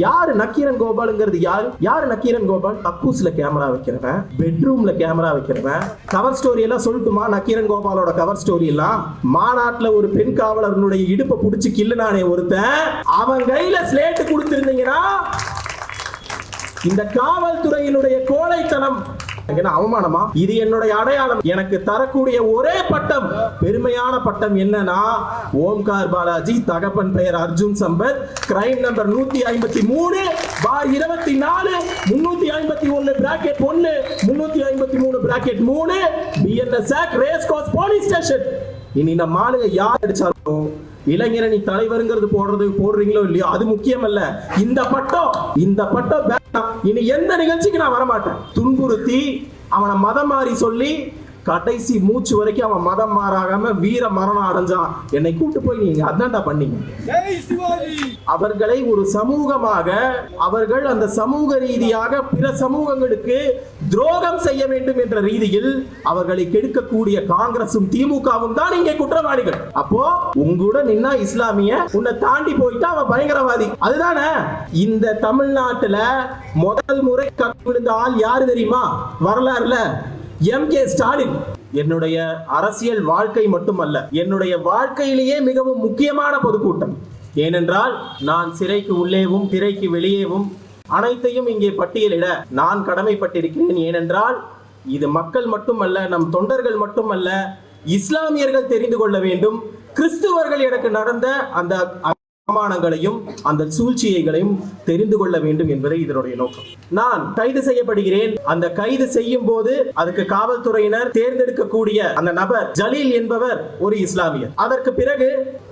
யாரு நக்கீரன் கோபால்ங்கிறது? யாரு நக்கீரன் கோபால்? கக்கூஸ்ல கேமரா வைக்கிறவன், பெட்ரூம்ல கேமரா வைக்கிறவன். கவர் ஸ்டோரி எல்லாம் சொல்லட்டுமா? நக்கீரன் கோபாலோட கவர் ஸ்டோரி எல்லாம், மாநாட்டுல ஒரு பெண் காவலர்களுடைய இடுப்பை புடிச்சு கில்லுனானே ஒருத்தன், அவன் கையில ஸ்லேட்டு கொடுத்திருந்தீங்கன்னா இந்த காவல்துறையினுடைய கோழைத்தனம் அவமானமா? இது என்னுடைய அடையாளம். எனக்கு தரக்கூடிய ஒரே பட்டம், பெருமையான பட்டம் என்னன்னா, ஓம்கார் பாலாஜி, தகப்பன் பெயர் Arjun Sampath, crime number 153/24 351 bracket 1 353 bracket 3 BNS act race course police station. இனி நம்ம ஆளுங்க யார் அடிச்சாலும் இளைஞரணி தலைவருங்கிறது போடுறீங்களோ இல்லையோ அது முக்கியம் அல்ல. இந்த பட்டம் இனி எந்த நிகழ்ச்சிக்கு நான் வரமாட்டேன். துன்புறுத்தி அவனை மதம் மாறி சொல்லி கடைசி மூச்சு வரைக்கும் அவன் மதம் மாறாகாம வீர மரணம் அடைஞ்சான். என்னை கூட்டு போய் நீங்க அதான்டா பண்ணீங்க. அவர்களை ஒரு சமூகமாக, அவர்கள் அந்த சமூக ரீதியாக பிற சமூகங்களுக்கு துரோகம் செய்ய வேண்டும் என்ற ரீதியில் அவர்களை கெடுக்கக்கூடிய காங்கிரசும் திமுகவும் தான் இங்கே குற்றவாளிகள். அப்போ உங்களோட நின்னா இஸ்லாமிய, உன்னை தாண்டி போயிட்டா அவன் பயங்கரவாதி. அதுதானே இந்த தமிழ்நாட்டுல முதல் முறை விழுந்த ஆள் யாரு தெரியுமா? வரலாறுல எம்.கே. ஸ்டாலின். என்னுடைய அரசியல் வாழ்க்கை மட்டுமல்ல, என்னுடைய வாழ்க்கையிலேயே மிகவும் முக்கியமான பொதுக்கூட்டம். ஏனென்றால் நான் சிறைக்கு உள்ளேவும் திரைக்கு வெளியேவும் அனைத்தையும் இங்கே பட்டியலிட நான் கடமைப்பட்டிருக்கிறேன். ஏனென்றால் இது மக்கள் மட்டுமல்ல, நம் தொண்டர்கள் மட்டுமல்ல, இஸ்லாமியர்கள் தெரிந்து கொள்ள வேண்டும். கிறிஸ்துவர்கள் எனக்கு நடந்த அந்த அவமானங்களையும் அந்த சூழ்ச்சியைகளையும் தெரிந்து கொள்ள வேண்டும் என்பதை இதனுடைய நோக்கம். நான் கைது செய்யப்படுகிறேன். அந்த கைது செய்யும் போது அதுக்கு காவல்துறையினர் தேர்ந்தெடுக்கக்கூடிய அந்த நபர் ஜலீல் என்பவர் ஒரு இஸ்லாமியர். அதற்கு பிறகு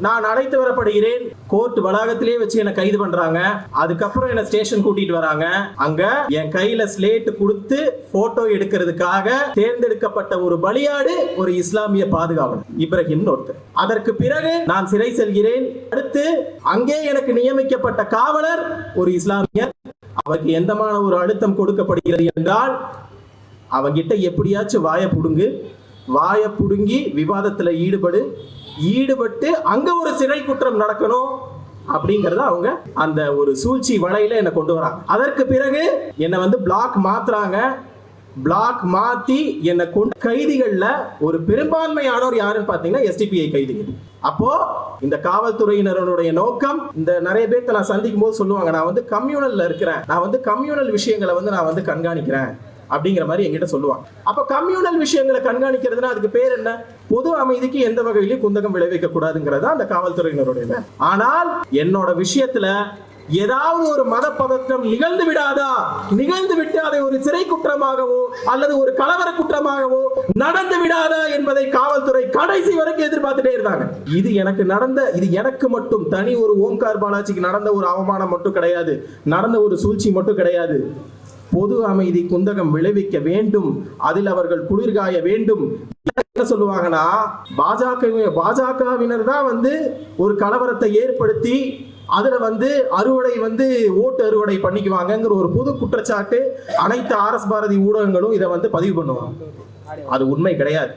நான் அழைத்து வரப்படுகிறேன். கோர்ட் வளாகத்திலே வச்சு என்ன கைது பண்றாங்க. அதுக்கப்புறம் என்ன ஸ்டேஷன் கூட்டிட்டு வராங்க. அங்க என் கையில ஸ்லேட் கொடுத்து போட்டோ எடுக்கிறதுக்காக தேர்ந்தெடுக்கப்பட்ட ஒரு பலியாடு ஒரு இஸ்லாமிய பாதுகாவலர் இப்ராஹிம் ஒருத்தர். அதற்கு பிறகு நான் சிறை செல்கிறேன். அடுத்து அங்கே எனக்கு நியமிக்கப்பட்ட காவலர் ஒரு இஸ்லாமியர். அவருக்கு எந்தமான ஒரு அழுத்தம் கொடுக்கப்படுகிறது என்றால், அவங்கிட்ட எப்படியாச்சும் வாயை புடுங்கி விவாதத்துல ஈடுபட்டு அங்க ஒரு சிறை குற்றம் நடக்கணும் அப்படிங்கறத அவங்க அந்த ஒரு சூழ்ச்சி வலையில என்ன கொண்டு வராங்க. அதற்கு பிறகு என்ன பிளாக் மாத்துறாங்க. பிளாக் மாத்தி என்னை கொண்டு கைதிகள்ல ஒரு பெரும்பான்மையானோர் யாருன்னு பாத்தீங்கன்னா எஸ்டிபிஐ கைதிகள். அப்போ இந்த காவல்துறையினருடைய நோக்கம், இந்த நிறைய பேர்த்த நான் சந்திக்கும் போது சொல்லுவாங்க, நான் கம்யூனல்ல இருக்கிறேன், நான் கம்யூனல் விஷயங்களை நான் கண்காணிக்கிறேன் அப்படிங்கிற மாதிரி என்கிட்ட சொல்லுவாங்க. அப்ப கம்யூனல் விஷயங்களை கண்காணிக்கிறதுனா அதுக்கு பேர் என்ன? பொது அமைதிக்கு எந்த வகையிலும் குந்தகம் விளைவிக்க கூடாதுங்கிறதா அந்த காவல்துறையினருடைய. ஆனால் என்னோட விஷயத்துல ஏதாவது ஒரு மத பதற்றம் நிகழ்ந்து விட்டு அதை ஒரு சிறை குற்றமாகவோ அல்லது ஒரு கலவர குற்றமாகவோ நடந்து விடாதா என்பதை காவல்துறை கடைசி வரைக்கும் எதிர்பார்த்துட்டே இருந்தாங்க. இது எனக்கு மட்டும் தனி ஒரு ஓம்கார் பாலாஜிக்கு நடந்த ஒரு அவமானம் மட்டும் கிடையாது, நடந்த ஒரு சூழ்ச்சி மட்டும் கிடையாது. பொது அமைதி குந்தகம் விளைவிக்க வேண்டும், அதில் அவர்கள் குளிர்காய வேண்டும். என்ன சொல்லுவாங்கன்னா, பாஜகவினர் தான் ஒரு கலவரத்தை ஏற்படுத்தி அதுல அறுவடை ஓட்டு அறுவடை பண்ணிக்குவாங்கிற ஒரு பொது குற்றச்சாட்டு அனைத்து ஆர்எஸ் பாரதி ஊடகங்களும் இதை பதிவு பண்ணுவாங்க. அது உண்மை கிடையாது.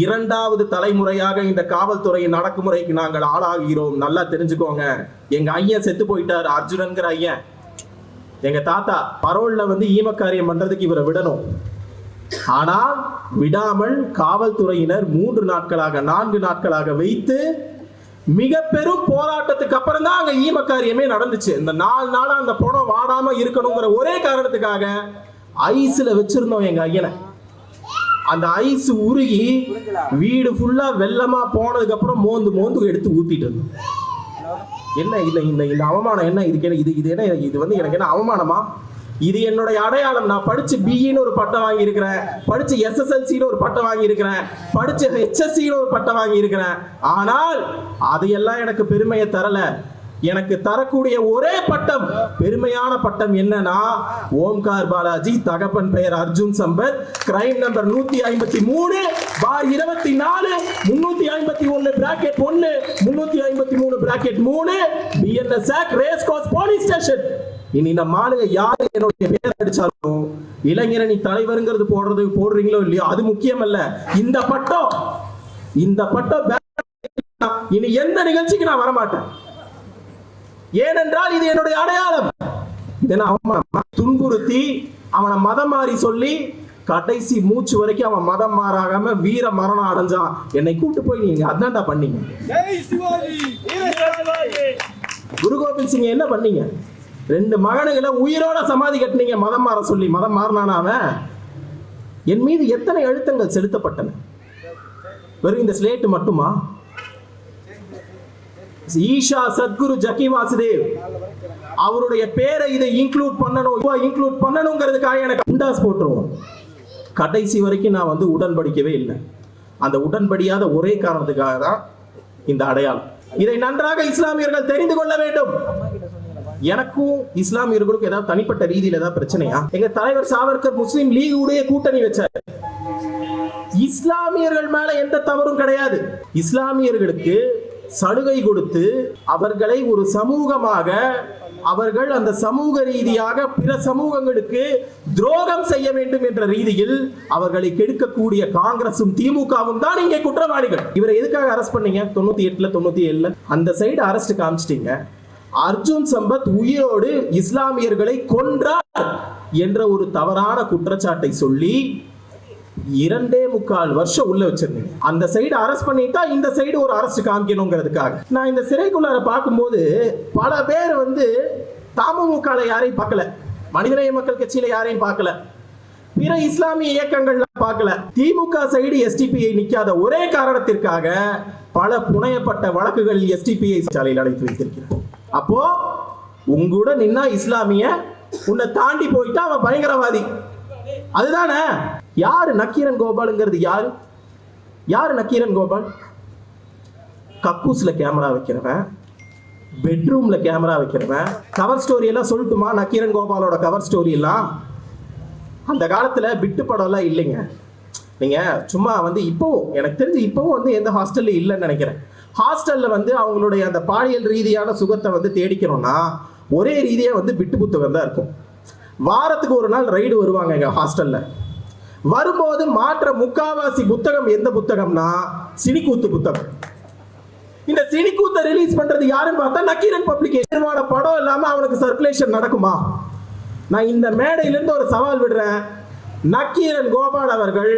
இரண்டாவது தலைமுறையாக இந்த காவல்துறையின் அடக்குமுறைக்கு நாங்கள் ஆளாகிறோம். நல்லா தெரிஞ்சுக்கோங்க. எங்க ஐயன் செத்து போயிட்டார், அர்ஜுனன்கிற ஐயன். எங்க தாத்தா பரோல்ல ஈமக்காரியம் பண்றதுக்கு இவரை விடணும். ஆனால் விடாமல் காவல்துறையினர் 3 நாட்களாக 4 நாட்களாக வைத்து மிக பெரும் போராட்டத்துக்கு அப்புறம் தான் அங்க ஈமக்காரியமே நடந்துச்சு. இந்த 4 நாளா அந்த பணம் வாடாம இருக்கணுங்கிற ஒரே காரணத்துக்காக ஐஸ்ல வச்சிருந்தோம் எங்க ஐயனை. அந்த ஐஸ் உருகி வீடு ஃபுல்லா வெள்ளமா போனதுக்கு அப்புறம் மோந்து எடுத்து ஊத்திட்டு இருந்தோம். என்ன இந்த அவமானம் என்ன? இது என்ன? இது எனக்கு என்ன அவமானமா? இது என்னுடைய அடையாளம். நான் படிச்சு பிஇன்னு ஒரு பட்டம் வாங்கி இருக்கிறேன், படிச்சு எஸ்எஸ்எல்சின்னு ஒரு பட்டம் வாங்கி இருக்கிறேன், படிச்சு ஹெச்எஸ்சின்னு ஒரு பட்டம் வாங்கி இருக்கிறேன். ஆனால் அதையெல்லாம் எனக்கு பெருமையை தரல. எனக்கு தரக்கூடிய ஒரே பட்டம், பெருமையான பட்டம் என்னன்னா, ஓம்கார் பாலாஜி, தகப்பன் பெயர் Arjun Sampath, crime number 153/24 351 bracket 1 353 bracket 3 BNS act race course police station. இனி நம்ம ஆளுங்க யாரு என்னுடைய பேர் அடிச்சாலும் இளைஞரணி தலைவருங்கிறது போடுறீங்களோ இல்லையோ அது முக்கியம் அல்ல. இந்த பட்டம் இனி எந்த நிகழ்ச்சிக்கு நான் வரமாட்டேன். ஏனென்றால் இது என்னுடைய அடையாளம். இதை நான் துன்புறுத்தி அவனை மதம் மாறி சொல்லி கடைசி மூச்சு வரைக்கும் அவன் மதம் மாறாகாம வீர மரணம் அடைஞ்சான். என்னை கூட்டு போய் நீங்க அதான்டா பண்ணீங்க. குரு கோபிந்த் சிங் என்ன பண்ணீங்க? 2 மகனுகளை உயிரோட சமாதி கட்டினீங்க மதம் மாற சொல்லி. மதம் மாறினான அவன். என் மீது எத்தனை அழுத்தங்கள் செலுத்தப்பட்டன? வெறும் இந்த ஸ்லேட் மட்டுமா? ஈஷா சத்குரு ஜக்கி வாசுதேவ் அவருடைய பேரை இதை இன்க்ளூட் பண்ணணுங்கிறதுக்காக எனக்கு அண்டாஸ் போட்டுருவோம். கடைசி வரைக்கும் நான் வந்து உடன்படிக்கவே இல்லை. அந்த உடன்படியாத ஒரே காரணத்துக்காக தான் இந்த அடையாளம். இதை நன்றாக இஸ்லாமியர்கள் தெரிந்து கொள்ள வேண்டும். எனக்கும் இஸ்லாமியர்களுக்கும் ஏதாவது தனிப்பட்ட ரீதியில் ஏதாவது பிரச்சனையா? எங்க தலைவர் சாவர்கர் முஸ்லிம் லீக் உடைய கூட்டணி வச்சார். இஸ்லாமியர்கள் மேல எந்த தவறும் கிடையாது. இஸ்லாமியர்களுக்கு சலுகை கொடுத்து அவர்களை ஒரு சமூகமாக அவர்கள் அந்த சமூக ரீதியாக பிற சமூகங்களுக்கு துரோகம் செய்ய வேண்டும் என்ற ரீதியில் அவர்களை கெடுக்கக்கூடிய காங்கிரசும் திமுகவும் தான் இங்கே குற்றவாளிகள். இவரை எதுக்காக அரெஸ்ட் பண்ணீங்க? 98ல 97ல அந்த சைடு அரெஸ்ட் காமிச்சிட்டீங்க. அர்ஜுன் சம்பத் உயிரோடு இஸ்லாமியர்களை கொன்றார் என்ற ஒரு தவறான குற்றச்சாட்டை சொல்லி 2.25 வருஷம் உள்ள வச்சிருந்தீங்க. அந்த சைடு அரெஸ்ட் பண்ணிட்டா இந்த சைடு ஒரு அரெஸ்ட் காமிக்கணுங்கிறதுக்காக. நான் இந்த சிறைக்குள்ளார பார்க்கும்போது பல பேர் வந்து தமுக யாரையும் பார்க்கல, மனிதநேய மக்கள் கட்சியில யாரையும் பார்க்கல, பிற இஸ்லாமிய இயக்கங்கள் பார்க்கல. திமுக சைடு எஸ்டிபிஐ நிக்காத ஒரே காரணத்திற்காக பல புனையப்பட்ட வழக்குகள் எஸ்டிபிஐ சாலையில் அடைத்து வைத்திருக்கிறார். அப்போ உங்கூட நின்னா இஸ்லாமிய, உன்னை தாண்டி போயிட்டா அவன் பயங்கரவாதி. அதுதானே? யாரு நக்கீரன் கோபால்ங்கிறது? யாரு நக்கீரன் கோபால்? கக்கூஸ்ல கேமரா வைக்கிறவன், பெட்ரூம்ல கேமரா வைக்கிறவன். கவர் ஸ்டோரி எல்லாம் சொல்லட்டுமா? நக்கீரன் கோபாலோட கவர் ஸ்டோரி எல்லாம் அந்த காலத்துல பிட்டு படம் எல்லாம் இல்லைங்க. நீங்க சும்மா வந்து இப்பவும் எனக்கு தெரிஞ்சு இப்பவும் வந்து எந்த ஹாஸ்டல்ல இல்லைன்னு நினைக்கிறேன். ஹாஸ்டல்ல வந்து அவங்களுடைய அந்த பாலியல் ரீதியான சுகத்தை வந்து தேடிக்கணும்னா ஒரே ரீதியா வந்து பிட்டு புத்தகம் தான் இருக்கும். வாரத்துக்கு ஒரு நாள் ரைடு வருவாங்க எங்க ஹாஸ்டல்ல. வரும்போது மாற்ற முக்காவாசி புத்தகம் எந்த புத்தகம்னா சினிக்கூத்து புத்தகம். இந்த சினிக்கூத்தை ரிலீஸ் பண்றது யாருன்னு பார்த்தா நக்கீரன் பப்ளிகேஷன். படம் இல்லாம அவனுக்கு சர்க்குலேஷன் நடக்குமா? நான் இந்த மேடையிலிருந்து ஒரு சவால் விடுறேன். நக்கீரன் கோபால் அவர்கள்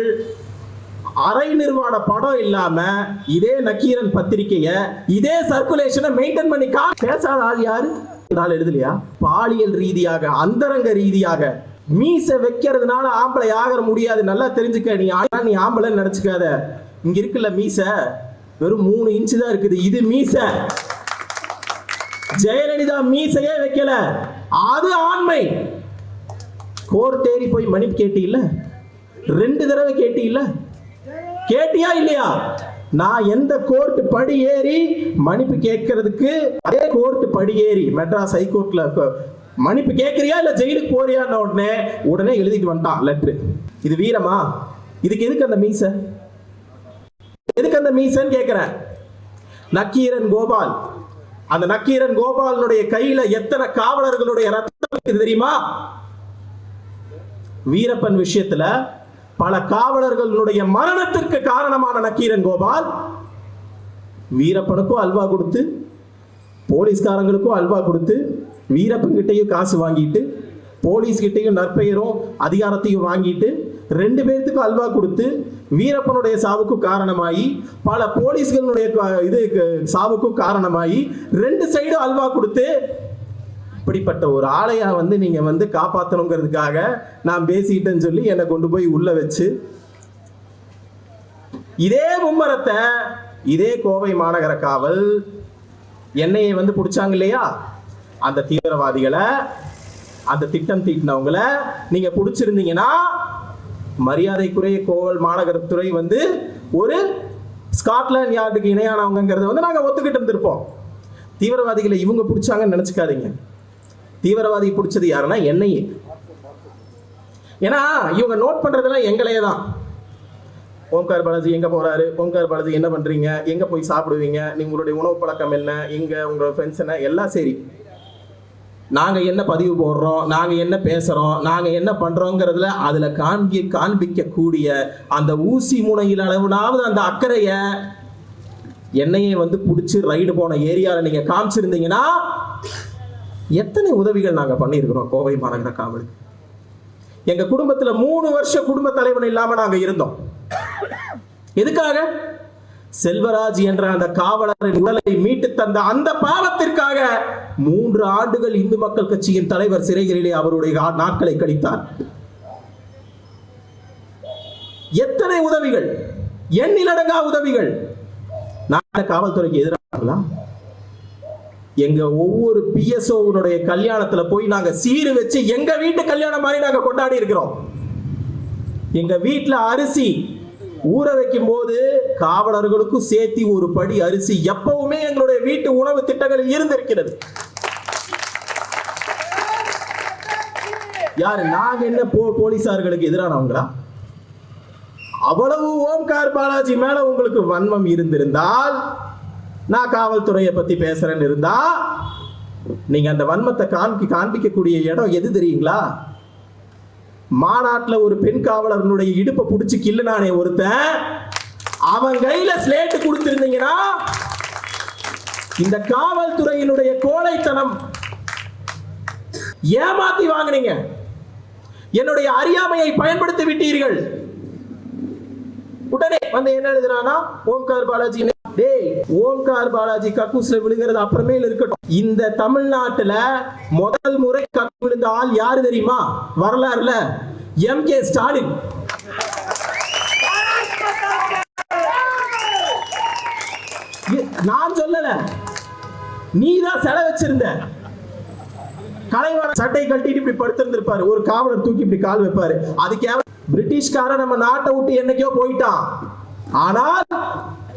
அரை நிர்வாண படம் இல்லாம இதே நக்கீரன் பத்திரிகைய இதே சர்க்குலேஷனை மெயின்டைன் பண்ணி பேசாத ஆள் யாரு? எழுதலையா? பாலியல் ரீதியாக அந்தரங்க ரீதியாக மீச வைக்கிறதுனால ஆம்பளை ஆக முடியாது. நல்லா தெரிஞ்சுக்க. நீ ஆம்பளை நினைச்சுக்காத. இங்க இருக்குல்ல மீச, வெறும் 3 இன்ச்சு தான் இருக்குது. இது மீச. ஜெயலலிதா மீசையே வைக்கல. அது ஆண்மை. கோர்ட் ஏறி போய் மன்னிப்பு கேட்டீல்ல? 2 தடவை கேட்டீல்ல? கேட்டியா இல்லையா? நான் எந்த கோர்ட் படி ஏறி மன்னிப்பு கேட்கறதுக்கு அதே கோர்ட் படி ஏறி மெட்ராஸ் ஹைகோர்ட்ல மன்னிப்பு கேட்கறியா இல்ல ஜெயிலுக்கு போறியான்னு உடனே எழுதிட்டு வந்துட்டான் லெட்டர். இது வீரமா? இதுக்கு எதுக்கு அந்த மீச? எதுக்கு அந்த மீசன்னு கேட்கிறேன். நக்கீரன் கோபால், அந்த நக்கீரன் கோபாலனுடைய கையில எத்தனை காவலர்களுடைய ரத்தம் தெரியுமா? வீரப்பன் விஷயத்துல பல காவலர்களுடைய மரணத்திற்கு காரணமான நக்கீரன் கோபால் வீரப்பனுக்கும் அல்வா கொடுத்து, போலீஸ்காரங்களுக்கும் அல்வா கொடுத்து, வீரப்பன் கிட்டையும் காசு வாங்கிட்டு, போலீஸ் கிட்டையும் நற்பெயரும் அதிகாரத்தையும் வாங்கிட்டு, 2 பேர்த்துக்கும் அல்வா கொடுத்து வீரப்பனுடைய சாவுக்கும் காரணமாயி, பல போலீஸ்களுடைய சாவுக்கும் காரணமாயி 2 சைடும் அல்வா கொடுத்து, இப்படிப்பட்ட ஒரு ஆளையா வந்து நீங்க வந்து காப்பாற்றணுங்கிறதுக்காக நான் பேசிட்டேன்னு சொல்லி என்னை கொண்டு போய் உள்ள வச்சு இதே மும்மரத்தை இதே கோவை மாநகர காவல் என்னையை வந்து பிடிச்சாங்க இல்லையா? அந்த தீவிரவாதிகளை, அந்த திட்டம் தீட்டினவங்களை நீங்க பிடிச்சிருந்தீங்கன்னா மரியாதைக்குரிய கோவை மாநகரத்துறை வந்து ஒரு ஸ்காட்லாந்து யார்டுக்கு இணையானவங்கிறத வந்து நாங்க ஒத்துக்கிட்டு இருந்திருப்போம். தீவிரவாதிகளை இவங்க பிடிச்சாங்கன்னு நினைச்சுக்காதீங்க. தீவிரவாதி பிடிச்சது யாருன்னா என்னையே. ஏன்னா இவங்க நோட் பண்றதெல்லாம் எங்களையே தான். ஓம்கார் பாலாஜி எங்க போறாரு, ஓம்கார் பாலாஜி என்ன பண்றீங்க, எங்க போய் சாப்பிடுவீங்க, உங்களுடைய உணவு பழக்கம் என்ன, எங்க உங்களோட ஃப்ரெண்ட்ஸ் என்ன, எல்லாம் சரி. நாங்க என்ன பதிவு போடுறோம், நாங்க என்ன பேசுறோம், நாங்க என்ன பண்றோங்கிறதுல அதுல காண்பிக்க கூடிய அந்த ஊசி முனையில் அளவுனாவது அந்த அக்கறைய என்னையே வந்து பிடிச்சி ரைடு போன ஏரியாவில் நீங்க காமிச்சிருந்தீங்கன்னா எத்தனை உதவிகள் நாங்க பண்ணியிருக்கிறோம் கோவை மாநகர காவலுக்கு. எங்க குடும்பத்துல 3 வருஷம் குடும்ப தலைவன் இல்லாம நாங்க இருந்தோம். எதுக்காக? செல்வராஜ் என்ற அந்த காவலரின் உடலை மீட்டு தந்த அந்த பாவத்திற்காக 3 ஆண்டுகள் இந்து மக்கள் கட்சியின் தலைவர் சிறைகளிலே அவருடைய நாட்களை கழித்தார். எத்தனை உதவிகள், எண்ணிலடங்கா உதவிகள். நான் காவல்துறைக்கு எதிராக எங்க ஒவ்வொரு பிஎஸ்ஓனுடைய கல்யாணத்துல போய் நாங்க சீரு வச்சு எங்க வீட்டு கல்யாணம் மாதிரி நாங்க கொண்டாடி இருக்கிறோம். எங்க வீட்டுல அரிசி ஊற வைக்கும் போது காவலர்களுக்கும் சேர்த்து ஒரு படி அரிசி எப்பவுமே எங்களுடைய வீட்டு உணவு திட்டங்களில் இருந்திருக்கிறது. யாரு நாங்க என்ன போலீசார்களுக்கு எதிரானவங்களா? அவ்வளவு ஓம்கார் பாலாஜி மேல உங்களுக்கு வன்மம் இருந்திருந்தால், நான் காவல்துறையை பத்தி பேசுறேன்னு இருந்தா, நீங்க அந்த வன்மத்தை காண்பிக்கக்கூடிய இடம் எது தெரியுங்களா? மாநாட்டுல ஒரு பெண் காவலர்களுடைய இடுப்பை பிடிச்சு கிள்ளுனானே ஒருத்தன், அவன் கையில ஸ்லேட்டு கொடுத்திருந்தீங்கன்னா இந்த காவல்துறையினுடைய கோழைத்தனம் ஏமாத்தி வாங்கினீங்க. என்னுடைய அறியாமையை பயன்படுத்தி விட்டீர்கள். உடனே வந்து என்ன எழுதுறானா, ஓம்கார் பாலாஜி. டேய், ஓம்கார் பாலாஜி கக்கூஸ்ல விழுகிறது அப்புறமே இருக்கட்டும். இந்த தமிழ்நாட்டுல முதல் முறை கக்கு விழுந்த ஆள் யாரு தெரியுமா? வரலாறுல எம்.கே. ஸ்டாலின். நான் சொல்லல, நீதான் செலவு வச்சிருந்த. கலைவாணர் சட்டை கட்டிட்டு இப்படி படுத்திருந்திருப்பாரு, ஒரு காவலர் தூக்கி இப்படி கால் வைப்பாரு. அதுக்கு பிரிட்டிஷ்காரன் நம்ம நாட்டை விட்டு என்னைக்கோ போயிட்டான். ஆனால்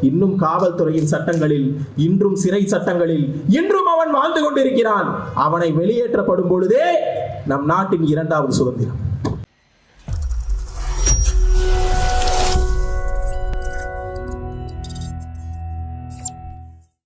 இன்னும் காவல்துறையின் சட்டங்களில், இன்றும் சிறை சட்டங்களில் இன்றும் அவன் வாழ்ந்து கொண்டிருக்கிறான். அவனை வெளியேற்றப்படும் பொழுதே நம் நாட்டின் 2வது சுதந்திரம்.